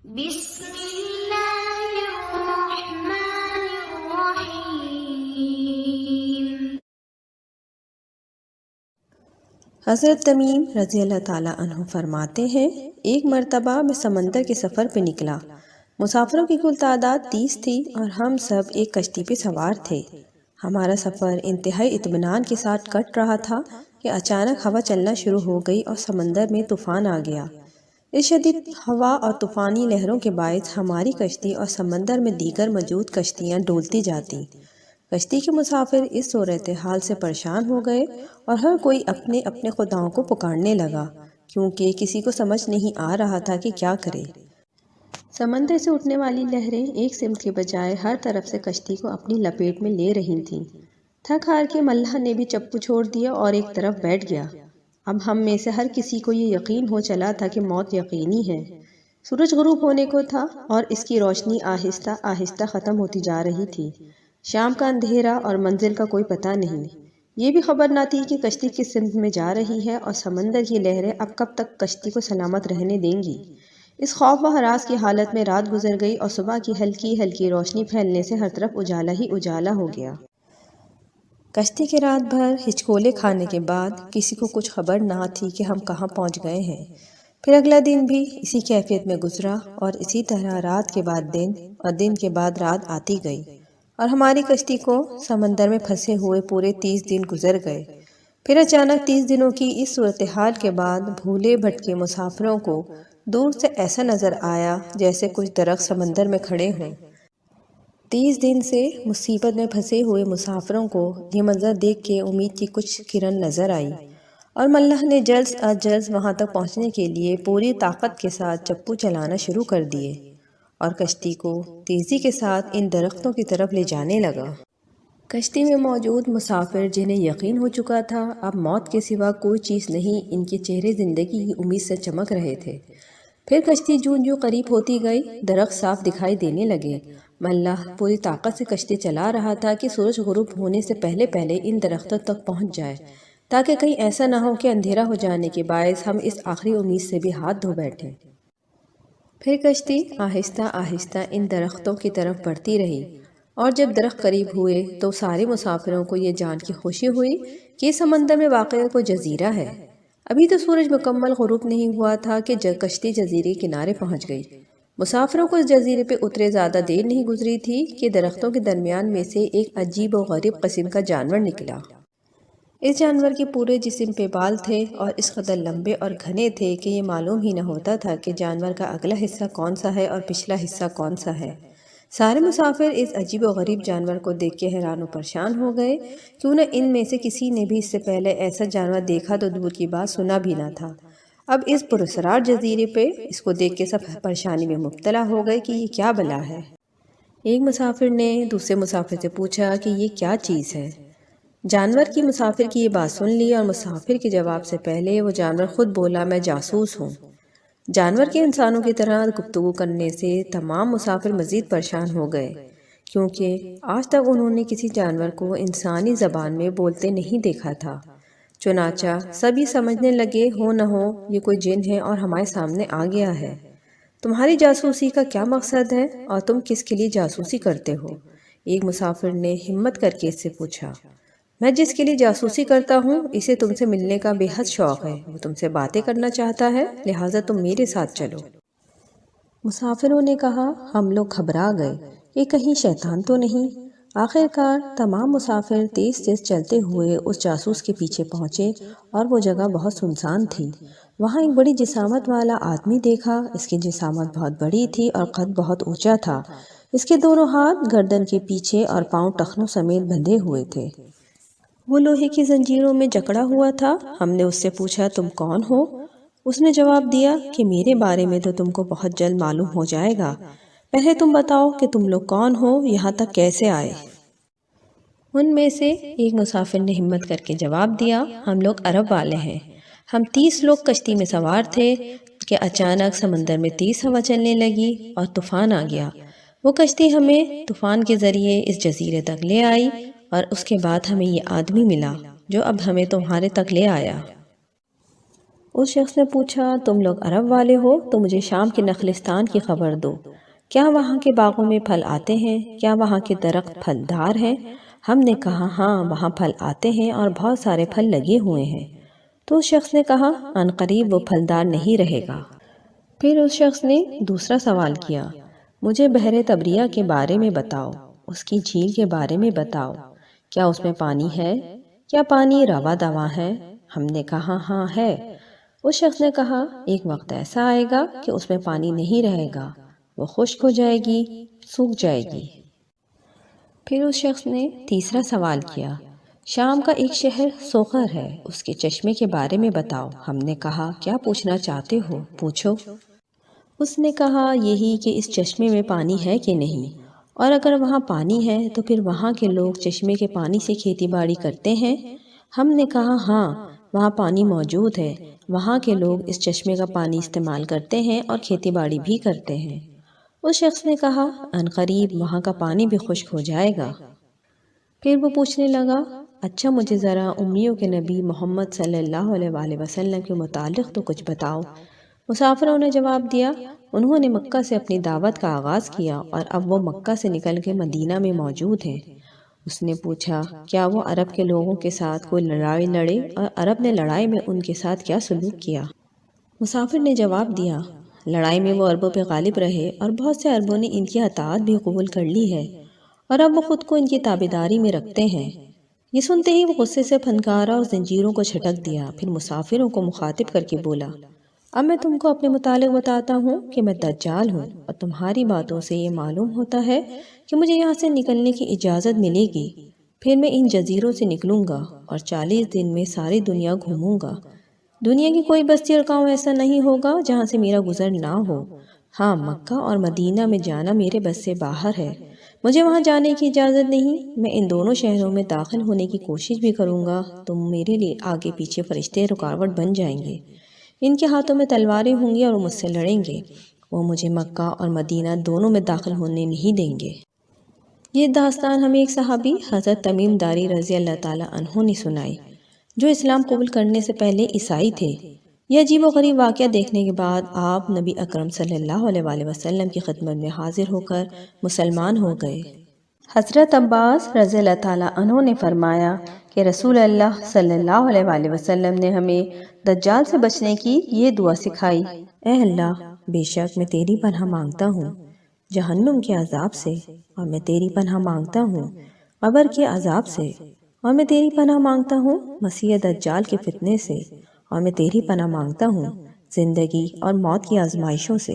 بسم اللہ الرحمن الرحیم۔ حضرت تمیم رضی اللہ تعالیٰ عنہ فرماتے ہیں، ایک مرتبہ میں سمندر کے سفر پہ نکلا۔ مسافروں کی کل تعداد 30 تھی اور ہم سب ایک کشتی پہ سوار تھے۔ ہمارا سفر انتہائی اطمینان کے ساتھ کٹ رہا تھا کہ اچانک ہوا چلنا شروع ہو گئی اور سمندر میں طوفان آ گیا۔ اس شدید ہوا اور طوفانی لہروں کے باعث ہماری کشتی اور سمندر میں دیگر موجود کشتیاں ڈولتی جاتی۔ کشتی کے مسافر اس صورتحال سے پریشان ہو گئے اور ہر کوئی اپنے اپنے خداؤں کو پکارنے لگا، کیونکہ کسی کو سمجھ نہیں آ رہا تھا کہ کیا کرے۔ سمندر سے اٹھنے والی لہریں ایک سمت کے بجائے ہر طرف سے کشتی کو اپنی لپیٹ میں لے رہی تھیں۔ تھک ہار کے ملح نے بھی چپو چھوڑ دیا اور ایک طرف بیٹھ گیا۔ اب ہم میں سے ہر کسی کو یہ یقین ہو چلا تھا کہ موت یقینی ہے۔ سورج غروب ہونے کو تھا اور اس کی روشنی آہستہ آہستہ ختم ہوتی جا رہی تھی۔ شام کا اندھیرا اور منزل کا کوئی پتہ نہیں۔ یہ بھی خبر نہ تھی کہ کشتی کس سمت میں جا رہی ہے اور سمندر کی لہریں اب کب تک کشتی کو سلامت رہنے دیں گی۔ اس خوف و ہراس کی حالت میں رات گزر گئی اور صبح کی ہلکی ہلکی روشنی پھیلنے سے ہر طرف اجالا ہی اجالا ہو گیا۔ کشتی کے رات بھر ہچکولے کھانے کے بعد کسی کو کچھ خبر نہ تھی کہ ہم کہاں پہنچ گئے ہیں۔ پھر اگلا دن بھی اسی کیفیت میں گزرا اور اسی طرح رات کے بعد دن اور دن کے بعد رات آتی گئی اور ہماری کشتی کو سمندر میں پھنسے ہوئے پورے 30 دن گزر گئے۔ پھر اچانک 30 دنوں کی اس صورتحال کے بعد بھولے بھٹکے مسافروں کو دور سے ایسا نظر آیا جیسے کچھ درخت سمندر میں کھڑے ہوں۔ 30 دن سے مصیبت میں پھنسے ہوئے مسافروں کو یہ منظر دیکھ کے امید کی کچھ کرن نظر آئی اور ملح نے جلد از جلد وہاں تک پہنچنے کے لیے پوری طاقت کے ساتھ چپو چلانا شروع کر دیے اور کشتی کو تیزی کے ساتھ ان درختوں کی طرف لے جانے لگا۔ کشتی میں موجود مسافر جنہیں یقین ہو چکا تھا اب موت کے سوا کوئی چیز نہیں، ان کے چہرے زندگی کی امید سے چمک رہے تھے۔ پھر کشتی جوں جوں قریب ہوتی گئی درخت صاف دکھائی دینے لگے۔ ملح پوری طاقت سے کشتی چلا رہا تھا کہ سورج غروب ہونے سے پہلے پہلے ان درختوں تک پہنچ جائے، تاکہ کہیں ایسا نہ ہو کہ اندھیرا ہو جانے کے باعث ہم اس آخری امید سے بھی ہاتھ دھو بیٹھیں۔ پھر کشتی آہستہ آہستہ ان درختوں کی طرف بڑھتی رہی اور جب درخت قریب ہوئے تو سارے مسافروں کو یہ جان کے خوشی ہوئی کہ سمندر میں واقع کوئی جزیرہ ہے۔ ابھی تو سورج مکمل غروب نہیں ہوا تھا کہ کشتی جزیرے کنارے پہنچ گئی۔ مسافروں کو اس جزیرے پہ اترے زیادہ دیر نہیں گزری تھی کہ درختوں کے درمیان میں سے ایک عجیب و غریب قسم کا جانور نکلا۔ اس جانور کے پورے جسم پہ بال تھے اور اس قدر لمبے اور گھنے تھے کہ یہ معلوم ہی نہ ہوتا تھا کہ جانور کا اگلا حصہ کون سا ہے اور پچھلا حصہ کون سا ہے۔ سارے مسافر اس عجیب و غریب جانور کو دیکھ کے حیران و پریشان ہو گئے، کیوں نہ ان میں سے کسی نے بھی اس سے پہلے ایسا جانور دیکھا تو دور کی بات سنا بھی نہ تھا۔ اب اس پراسرار جزیرے پہ اس کو دیکھ کے سب پریشانی میں مبتلا ہو گئے کہ یہ کیا بلا ہے۔ ایک مسافر نے دوسرے مسافر سے پوچھا کہ یہ کیا چیز ہے۔ جانور کی مسافر کی یہ بات سن لی اور مسافر کے جواب سے پہلے وہ جانور خود بولا، میں جاسوس ہوں۔ جانور کے انسانوں کی طرح گفتگو کرنے سے تمام مسافر مزید پریشان ہو گئے، کیونکہ آج تک انہوں نے کسی جانور کو انسانی زبان میں بولتے نہیں دیکھا تھا۔ چنانچہ سبھی سمجھنے لگے ہو نہ ہو یہ کوئی جن ہے اور ہمارے سامنے آ گیا ہے۔ تمہاری جاسوسی کا کیا مقصد ہے اور تم کس کے لیے جاسوسی کرتے ہو؟ ایک مسافر نے ہمت کر کے اس سے پوچھا۔ میں جس کے لیے جاسوسی کرتا ہوں اسے تم سے ملنے کا بے حد شوق ہے، وہ تم سے باتیں کرنا چاہتا ہے، لہٰذا تم میرے ساتھ چلو۔ مسافروں نے کہا، ہم لوگ گھبرا گئے، یہ کہیں شیطان تو نہیں؟ آخر کار تمام مسافر تیز تیز چلتے ہوئے اس جاسوس کے پیچھے پہنچے اور وہ جگہ بہت سنسان تھی۔ وہاں ایک بڑی جسامت والا آدمی دیکھا۔ اس کی جسامت بہت بڑی تھی اور قد بہت اونچا تھا۔ اس کے دونوں ہاتھ گردن کے پیچھے اور پاؤں ٹخنوں سمیت بندھے ہوئے تھے۔ وہ لوہے کی زنجیروں میں جکڑا ہوا تھا۔ ہم نے اس سے پوچھا، تم کون ہو؟ اس نے جواب دیا کہ میرے بارے میں تو تم کو بہت جلد معلوم ہو جائے گا، پہلے تم بتاؤ کہ تم لوگ کون ہو، یہاں تک کیسے آئے؟ ان میں سے ایک مسافر نے ہمت کر کے جواب دیا، ہم لوگ عرب والے ہیں۔ ہم 30 لوگ کشتی میں سوار تھے کہ اچانک سمندر میں تیز ہوا چلنے لگی اور طوفان آ گیا۔ وہ کشتی ہمیں طوفان کے ذریعے اس جزیرے تک لے آئی اور اس کے بعد ہمیں یہ آدمی ملا جو اب ہمیں تمہارے تک لے آیا۔ اس شخص نے پوچھا تم لوگ عرب والے ہو تو مجھے شام کے نخلستان کی خبر دو، کیا وہاں کے باغوں میں پھل آتے ہیں؟ کیا وہاں کے درخت پھلدار ہیں؟ ہم نے کہا ہاں وہاں پھل آتے ہیں اور بہت سارے پھل لگے ہوئے ہیں۔ تو اس شخص نے کہا عنقریب وہ پھلدار نہیں رہے گا۔ پھر اس شخص نے دوسرا سوال کیا مجھے بحر طبریہ کے بارے میں بتاؤ، اس کی جھیل کے بارے میں بتاؤ، کیا اس میں پانی ہے؟ کیا پانی رواں دواں ہے؟ ہم نے کہا ہاں ہے۔ اس شخص نے کہا ایک وقت ایسا آئے گا کہ اس میں پانی نہیں رہے گا، وہ خشک ہو جائے گی، سوکھ جائے گی۔ پھر اس شخص نے تیسرا سوال کیا شام کا ایک شہر سوخر ہے، اس کے چشمے کے بارے میں بتاؤ۔ ہم نے کہا کیا پوچھنا چاہتے ہو، پوچھو۔ اس نے کہا یہی کہ اس چشمے میں پانی ہے کہ نہیں، اور اگر وہاں پانی ہے تو پھر وہاں کے لوگ چشمے کے پانی سے کھیتی باڑی کرتے ہیں؟ ہم نے کہا ہاں وہاں پانی موجود ہے، وہاں کے لوگ اس چشمے کا پانی استعمال کرتے ہیں اور کھیتی باڑی بھی کرتے ہیں۔ اس شخص نے کہا عنقریب وہاں کا پانی بھی خشک ہو جائے گا۔ پھر وہ پوچھنے لگا اچھا مجھے ذرا امیوں کے نبی محمد صلی اللہ علیہ وآلہ وسلم کے متعلق تو کچھ بتاؤ۔ مسافروں نے جواب دیا انہوں نے مکہ سے اپنی دعوت کا آغاز کیا اور اب وہ مکہ سے نکل کے مدینہ میں موجود ہیں۔ اس نے پوچھا کیا وہ عرب کے لوگوں کے ساتھ کوئی لڑائی لڑے اور عرب نے لڑائی میں ان کے ساتھ کیا سلوک کیا؟ مسافر نے جواب دیا لڑائی میں وہ عربوں پہ غالب رہے اور بہت سے عربوں نے ان کی اطاعت بھی قبول کر لی ہے اور اب وہ خود کو ان کی تابعداری میں رکھتے ہیں۔ یہ سنتے ہی وہ غصے سے پھنکارا اور زنجیروں کو چھٹک دیا، پھر مسافروں کو مخاطب کر کے بولا اب میں تم کو اپنے متعلق بتاتا ہوں کہ میں دجال ہوں، اور تمہاری باتوں سے یہ معلوم ہوتا ہے کہ مجھے یہاں سے نکلنے کی اجازت ملے گی، پھر میں ان جزیروں سے نکلوں گا اور 40 دن میں ساری دنیا گھوموں گا۔ دنیا کی کوئی بستی اور گاؤں ایسا نہیں ہوگا جہاں سے میرا گزر نہ ہو۔ ہاں مکہ اور مدینہ میں جانا میرے بس سے باہر ہے، مجھے وہاں جانے کی اجازت نہیں۔ میں ان دونوں شہروں میں داخل ہونے کی کوشش بھی کروں گا تو میرے لیے آگے پیچھے فرشتے رکاوٹ بن جائیں گے، ان کے ہاتھوں میں تلواریں ہوں گی اور وہ مجھ سے لڑیں گے، وہ مجھے مکہ اور مدینہ دونوں میں داخل ہونے نہیں دیں گے۔ یہ داستان ہمیں ایک صحابی حضرت تمیم داری رضی اللہ تعالیٰ عنہ نے سنائی جو اسلام قبول کرنے سے پہلے عیسائی تھے۔ یہ عجیب و غریب واقعہ دیکھنے کے بعد آپ نبی اکرم صلی اللہ علیہ وآلہ وسلم کی خدمت میں حاضر ہو کر مسلمان ہو گئے۔ حضرت عباس رضی اللہ تعالیٰ عنہ نے فرمایا کہ رسول اللہ صلی اللہ علیہ وآلہ وسلم نے ہمیں دجال سے بچنے کی یہ دعا سکھائی، اے اللہ بے شک میں تیری پناہ مانگتا ہوں جہنم کے عذاب سے، اور میں تیری پناہ مانگتا ہوں قبر کے عذاب سے، اور میں تیری پناہ مانگتا ہوں مسیح دجال کے فتنے سے، اور میں تیری پناہ مانگتا ہوں زندگی اور موت کی آزمائشوں سے۔